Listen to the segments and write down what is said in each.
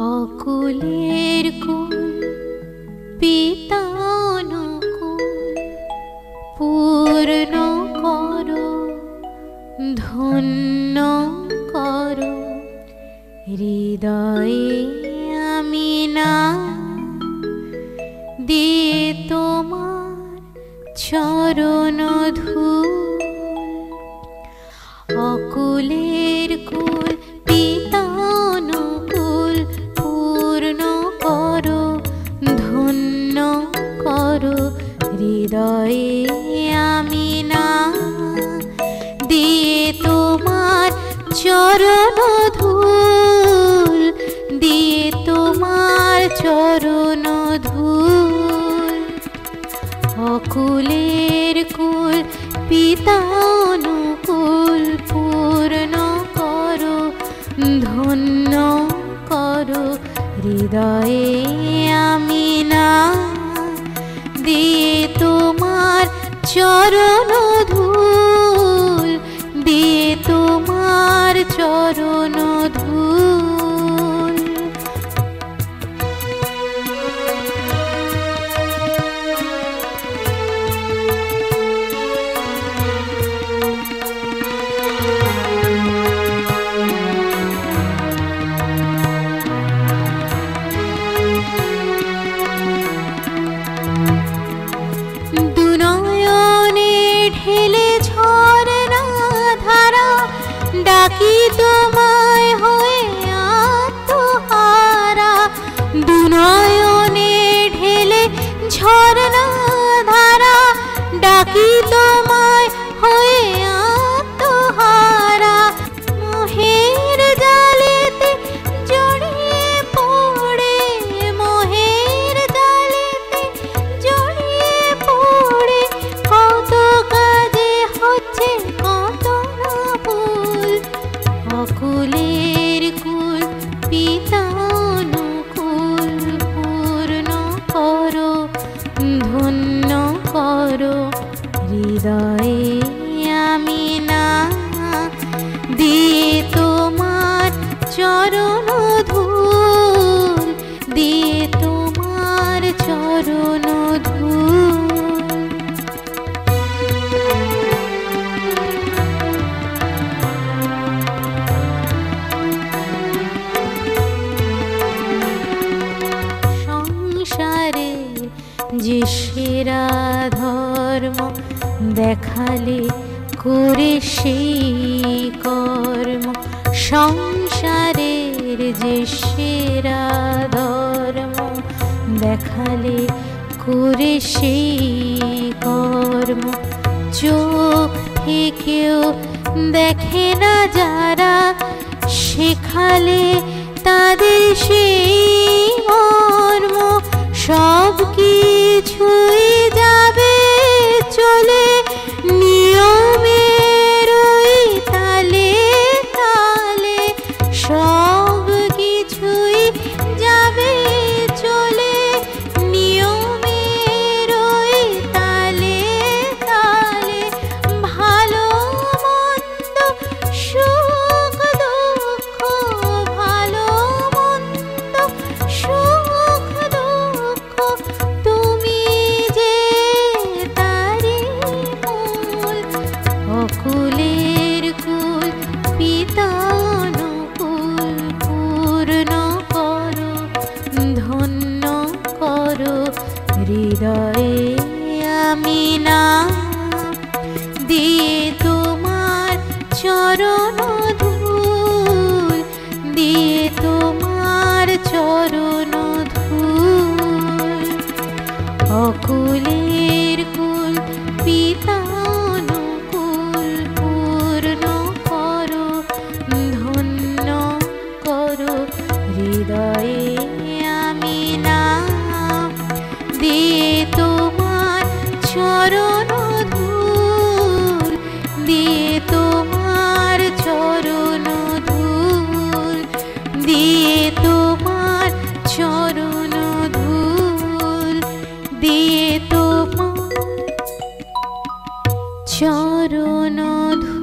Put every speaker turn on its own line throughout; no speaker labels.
অকুলের কুল পিতানুকুল পূর্ণ করো, ধন্য করো হৃদয়ে আমি না দিয়ে তোমার চরণ ধূল। অকুলের কুল পিতানুকুল পূর্ণ করো, ধন্য করো হৃদয়ে আমি না দিয়ে তোমার চরণ ধূল, দিয়ে তোমার চরণ ধূল। অকুলের কুল পিতানুকুল পূর্ণ করো, ধন্য করো হৃদয়ে আমি না দিয়ে তোমার চরণ ধূল, দিয়ে তোমার চরণ ধূল। ডাকি তোমায় হয়ে আত্মহারা, দুনয়নে ঢেলে ঝরনা ধারা, ডাকি তোমায় হয়ে আত্মহারা। মোহের জালেতে জড়িয়ে পড়ে, মোহের জালেতে জড়িয়ে পড়ে কত কাজে হচ্ছে কত না ভুল। অকুলের কুল পিতানুকুল পূর্ণ করো, ধন্য করো হৃদয়ে আমি না দিয়ে তোমার চরণ ধূল, দিয়ে তোমার চরণ ধূল। যে সেরা ধর্ম দেখালে করে সেই কর্ম, সংসারের যে সেরা ধর্ম দেখালে করে সেই কর্ম। চোখ থেকেও দেখে না যারা, শেখালে তাদের সেই মর্ম। সব কিছুই যাবে চলে নিয়মের ওই তালে তালে, সব কিছুই যাবে চলে নিয়মের ওই তালে তালে। ভালো মন্দ সুখ দুঃখ, ভালো মন্দ সুখ দুঃখ তুমি যে তারি মূল। অকুলের কুল পিতানুকুল পূর্ণ করো, ধন্য করো হৃদয়ে আমি না দিয়ে তোমার চরণ ধূল, দিয়ে তোমার চরণ ধূল। অকুলের কুল পিতানুকুল পূর্ণ করো, ধন্য করো হৃদয়ে আমি না দিয়ে তোমার চরণ ধূল, দিয়ে তোমার চরণ ধূল, দিয়ে তোমার চরণ ধূল, দিয়ে তোমার চরণ ধূল।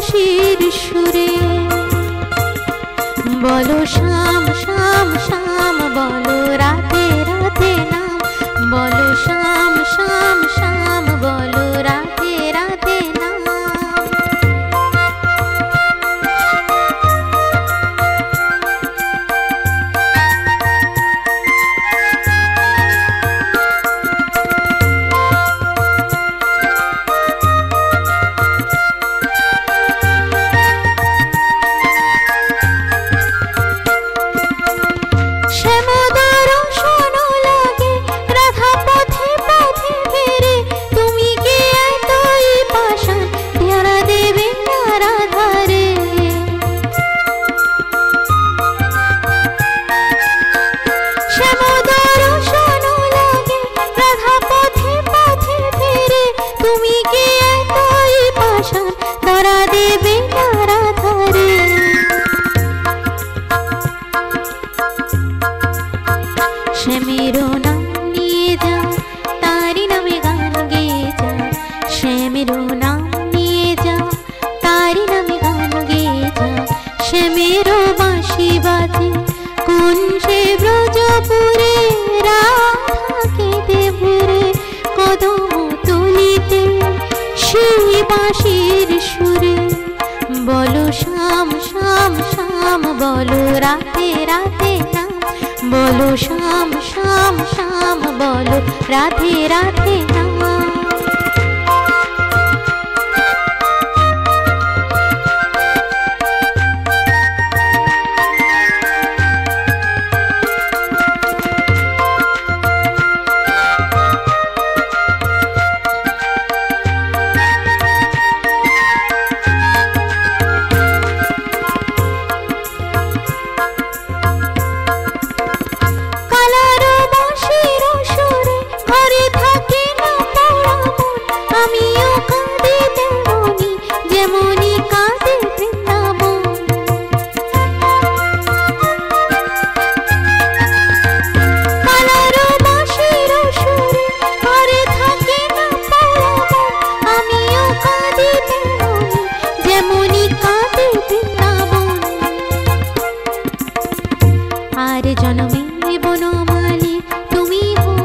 বাঁশির সুরে। বলো শ্যাম শ্যাম শ্যাম, বলো রাধে রাধে নাম, বলো শ্যাম শ্যাম শ্যাম, বলো রাধে রাধে নাম। শ্যামেরো নাম নিয়ে যা, তারি নামে গান গেয়ে যা, শ্যামেরো নাম নিয়ে যা, তারি নামে গান গেয়ে যা। শ্যামেরো বাঁশি বাজে কোন সে ব্রজপুরে, রাধা কেঁদে ভরে কদম তুলিতে সেই বাঁশির সুরে। বলো শ্যাম শ্যাম শ্যাম, বলো রাধে রাধে নাম, বলো শ্যাম শ্যাম শ্যাম, বলো রাধে রাধে নাম। আর জনমে বনমালী তুমি হও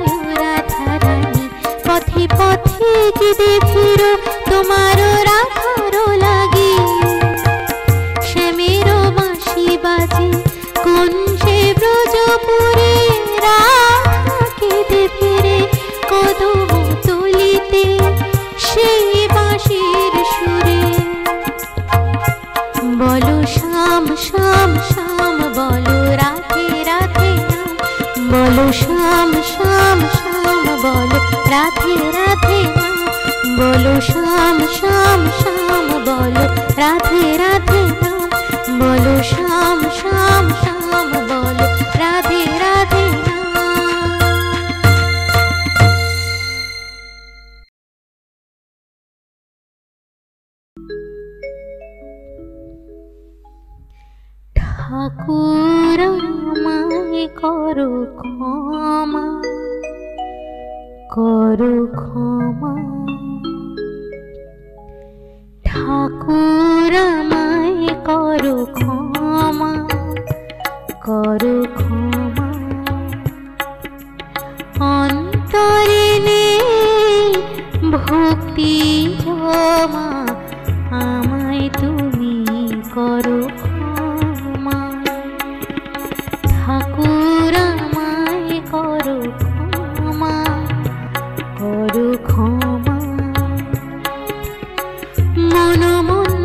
রাধা রানী, পথে পথে কেঁদে ফিরো তোমার রাধার লাগি। শ্যামেরো বাঁশি বাজে কোন সে ব্রজপুরে, রাধা কেঁদে ফিরে কদম তুলিতে সেই বাঁশির সুরে। বলো শ্যাম শ্যাম শ্যাম, বলো রাধে রাধে নাম, বলো শ্যাম শ্যাম শ্যাম, বলো রাধে রাধে নাম, বলো শ্যাম শ্যাম শ্যাম, বলো রাধে রাধে নাম, বলো শ্যাম শ্যাম শ্যাম, বলো রাধে রাধে নাম। ঠাকুর আমায় করো ক্ষমা, করো ক্ষমা, ঠাকুর আমায় করো ক্ষমা, করো ক্ষমা। অন্তরে নেই ভক্তি জমা, আমায় তুমি করো ক্ষমা। ঠাকুর আমায় করো ক্ষমা, করো ক্ষমা। মন মন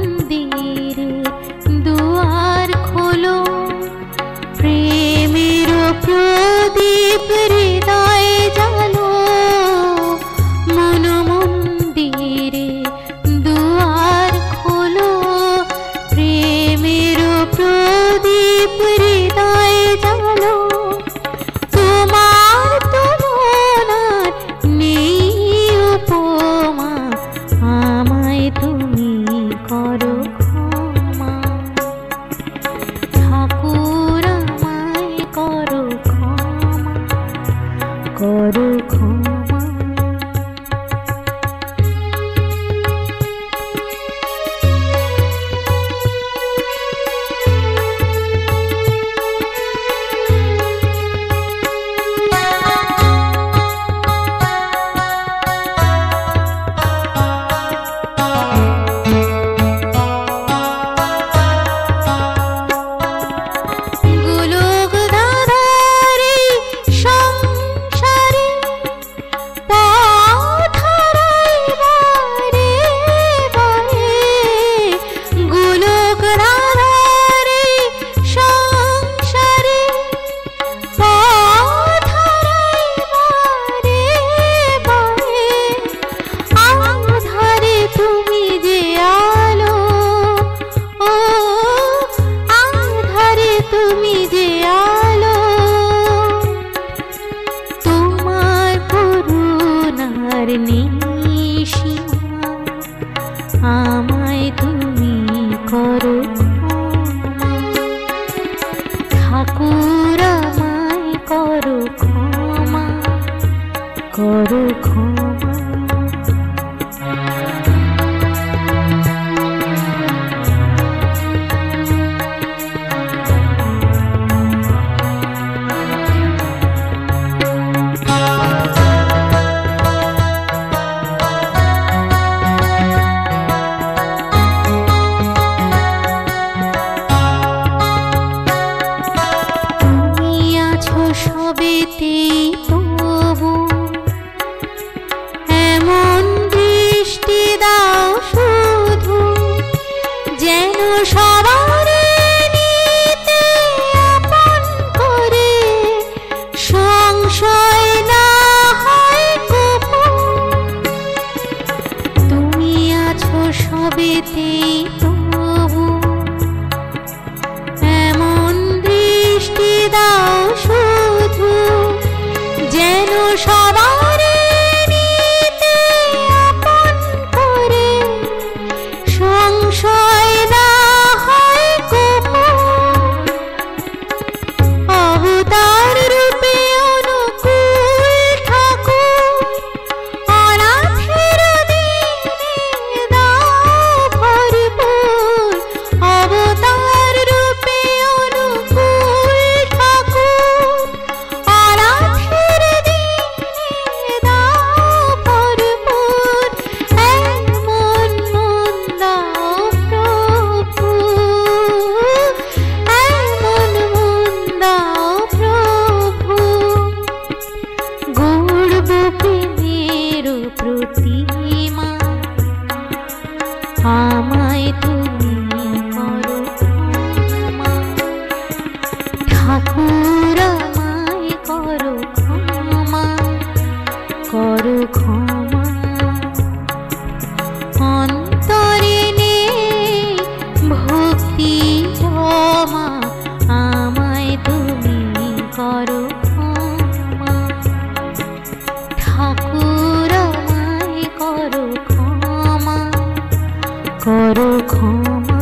করো ক্ষমা,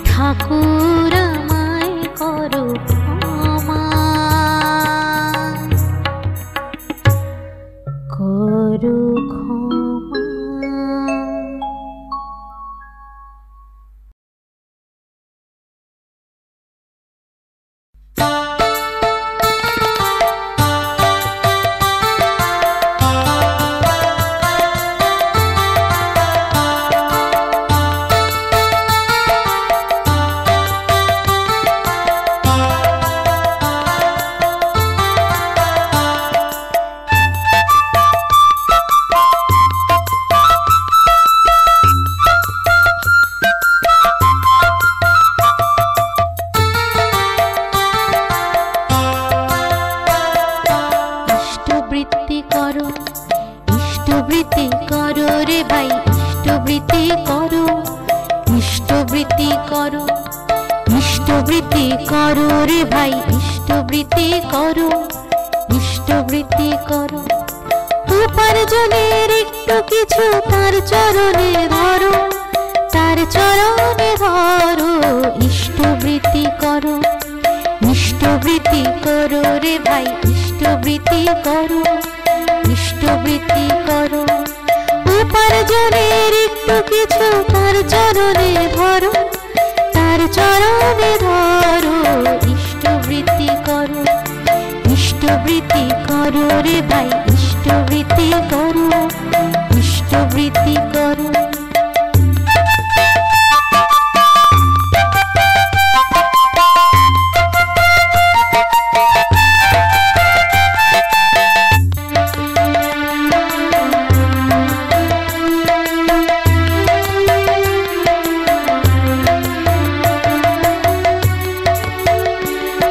ঠাকুর আমায় করো ক্ষমা, করো ক্ষমা। ইষ্টবৃত্তি করো, ইষ্টবৃত্তি করো রে ভাই, ইষ্টবৃত্তি করো, ইষ্টবৃত্তি করো, ইষ্টবৃত্তি করো রে ভাই, ইষ্টবৃত্তি করো, ইষ্টবৃত্তি করো। উপার্জনের একটু কিছু তার চরণে ধরো, তার চরণে ধরো, ইষ্টবৃত্তি করো, ইষ্টবৃত্তি করো রে ভাই, ইষ্টবৃত্তি করো, ইষ্টবৃত্তি করো। উপার্জনের একটু কিছু তার চরণে ধরো, তার চরণে ধরো, ইষ্টবৃত্তি করো, ইষ্টবৃত্তি করো রে ভাই, ইষ্টবৃত্তি করো, ইষ্টবৃত্তি করো।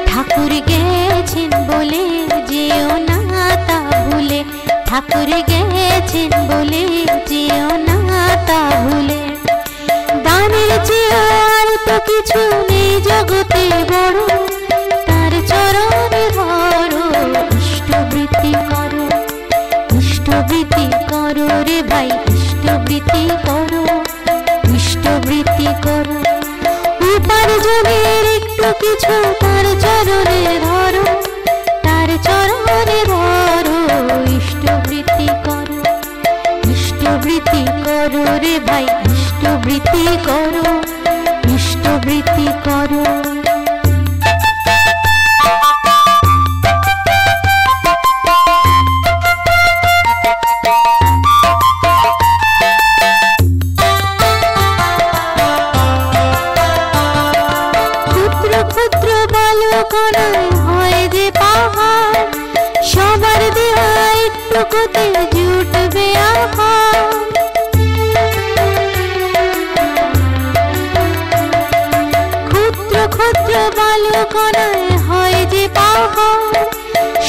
ঠাকুর গেছেন বলে যেও না তা ভুলে, ঠাকুর গেছেন বলে যেও না তা ভুলে। দানের চেয়ে আর তো কিছু নেই জগতে বড়, তার চরণে ধরো, ইষ্টবৃত্তি করো, ইষ্টবৃত্তি করো রে ভাই, ইষ্টবৃত্তি করো, ইষ্টবৃত্তি করো। উপার্জনের একটু কিছু তার চরণে ধরো, তার চরণে ধরো, ইষ্টবৃত্তি করো, ইষ্টবৃত্তি করো রে ভাই, ইষ্টবৃত্তি করো, ইষ্টবৃত্তি করো। ক্ষুদ্র বালকনায় হয় যে পাহাড়, সবার দেওয়া একটুকুতে জুটবে আহার। ক্ষুদ্র ক্ষুদ্র বালকনায় হয় যে পাহাড়,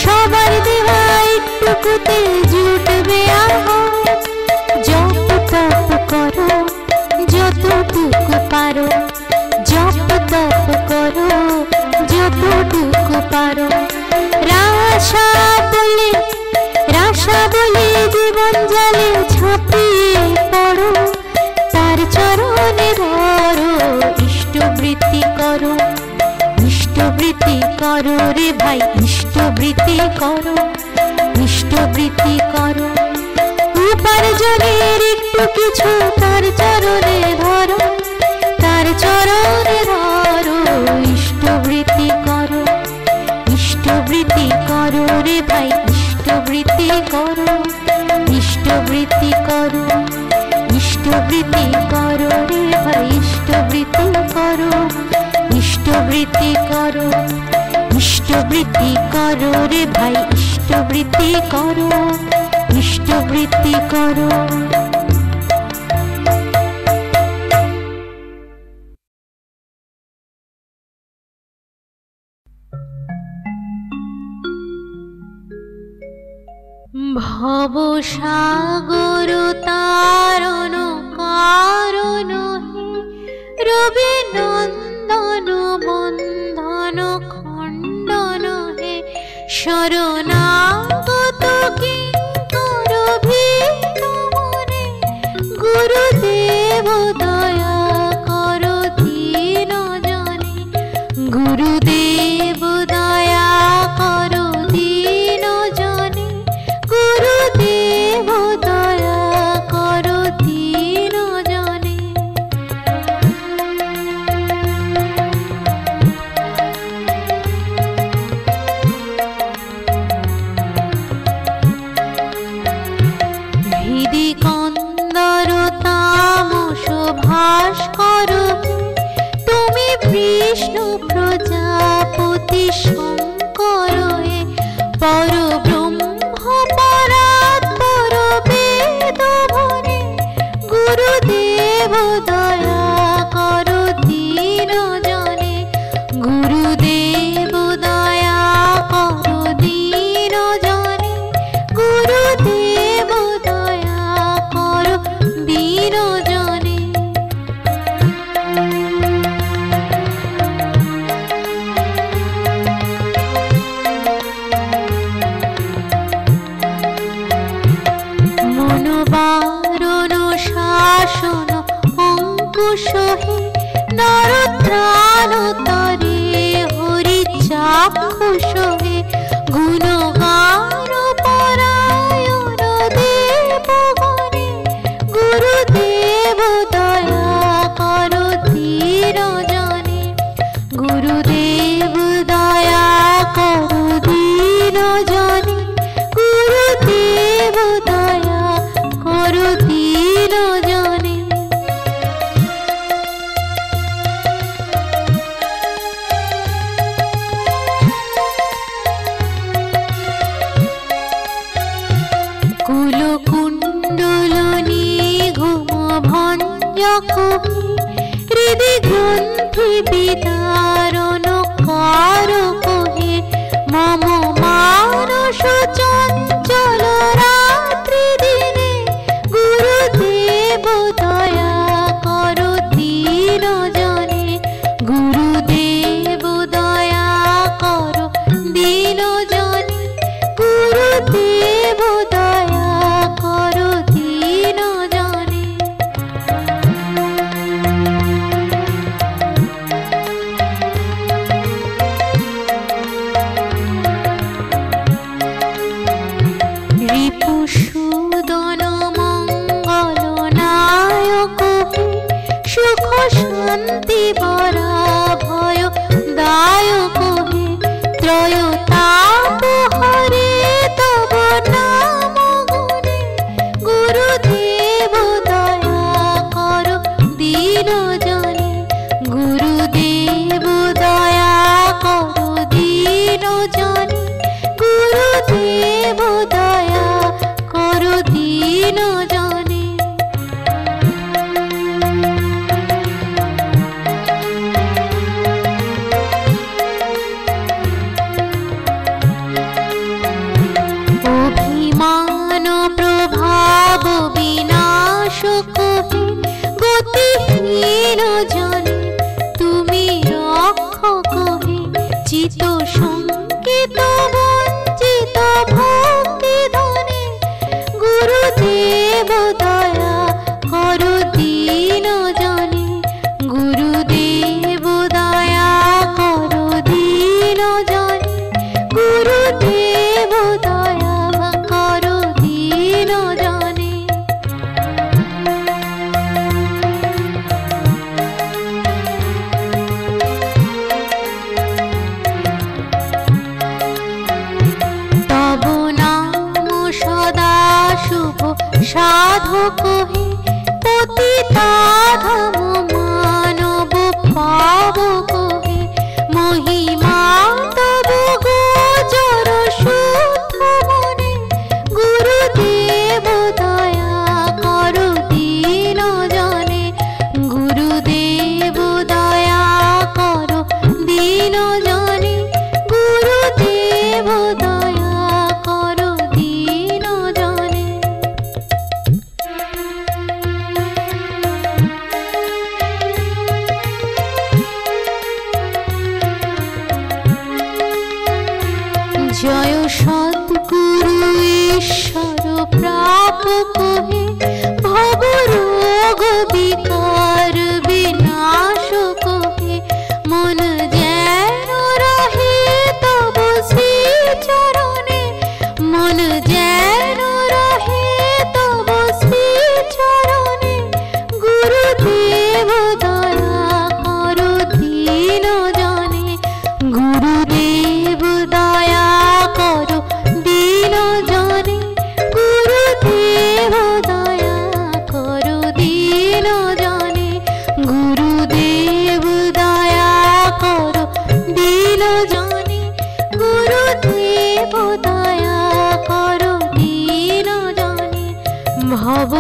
সবার দেওয়া একটুকুতে জুটবে আহার। জপ তপ করো যতটুকু পারো, জপ তপ করো যতটুকু পারো। রাশা বলে, রাশা বলে জীবন জালে ঝাঁপিয়ে পড়ো, তার চরণে ধরো, ইষ্টবৃত্তি করো, ইষ্টবৃত্তি করো রে ভাই, ইষ্টবৃত্তি করো, ইষ্টবৃত্তি করো। উপার্জনের একটু কিছু তার চরণে ধরো, তার চরণে ধরো, ইষ্টবৃত্তি করো, ইষ্টবৃত্তি করো রে ভাই, ইষ্টবৃত্তি করো, ইষ্টবৃত্তি করো, ইষ্টবৃত্তি করো রে ভাই, ইষ্টবৃত্তি করো, ইষ্টবৃত্তি করো, ইষ্টবৃত্তি করো রে ভাই, ইষ্টবৃত্তি করো, ইষ্টবৃত্তি করো। ভবসাগর তারণ কারণ হে, রবি নন্দন বন্ধন খণ্ডন হে, শরণাগত কিঙ্কর ভীত মনে গুরুদেব সহে নরত্রাণ তরে হরি চাক্ষুষ হে গুণগান পরায়ণ দেবগণে গুরুদেব দয়া করো ধীর জনে গুরুদেব দয়া করো ধীর জনে গুরুদেব দয়া করো ধীর জনে। কুলকুণ্ডলনি ঘুম ভঞ্জক হৃদি গ্রন্থি বিদারণ কারক হে মম মানস চঞ্চল রাত্রি দিনে গুরুদেব দয়া করো দীন জনে গুরুদেব দয়া করো দীন জনে গুরুদেব দয়া করো দীন জনে। রিপুসূদন মঙ্গল নায়ক হে সুখ শান্তি বরা ভয় দায়ক হে ত্রয়তাপ হরে তব নাম গুণে গুরুদেব দয়া করো দীন জনে গুরুদেব দয়া করো দীন জনে গুরুদেব দয়া করো দীন জনে। অভিমান প্রভাব বিনাশ কহে গতিহীন জনে তুমি রক্ষক হে চিত সংকিত বঞ্চিত ভক্তি ধনে গুরুদেব দয়া করো দীন জনে গুরুদেব দয়া করো দীন জনে গুরুদেব দয়া করো দীন জনে। তব নাম সদা শুভ সাধক হে পতিতাধম মানব পাবক হে মহিমা তব গোচর শুদ্ধ মনে গুরুদেব দয়া করো দীন জনে গুরুদেব দয়া করো দীন জনে গুরুদেব দয়া করো দীন জনে। জয় সদ্গুরু ঈশ্বর প্রাপক হে ভব রোগ বিকার বিনাশক হে মন যেন রহে তব শ্রী চরণে মন যেন রহে তব শ্রী চরণে গুরুদেব দয়া করো দীন জনে গুরুদেব দয়া করো দীন জনে গুরুদেব দয়া করো দীন জনে গুরুদেব দয়া করো দীন জনে গুরুদেব দয়া করো দীন জনে ভব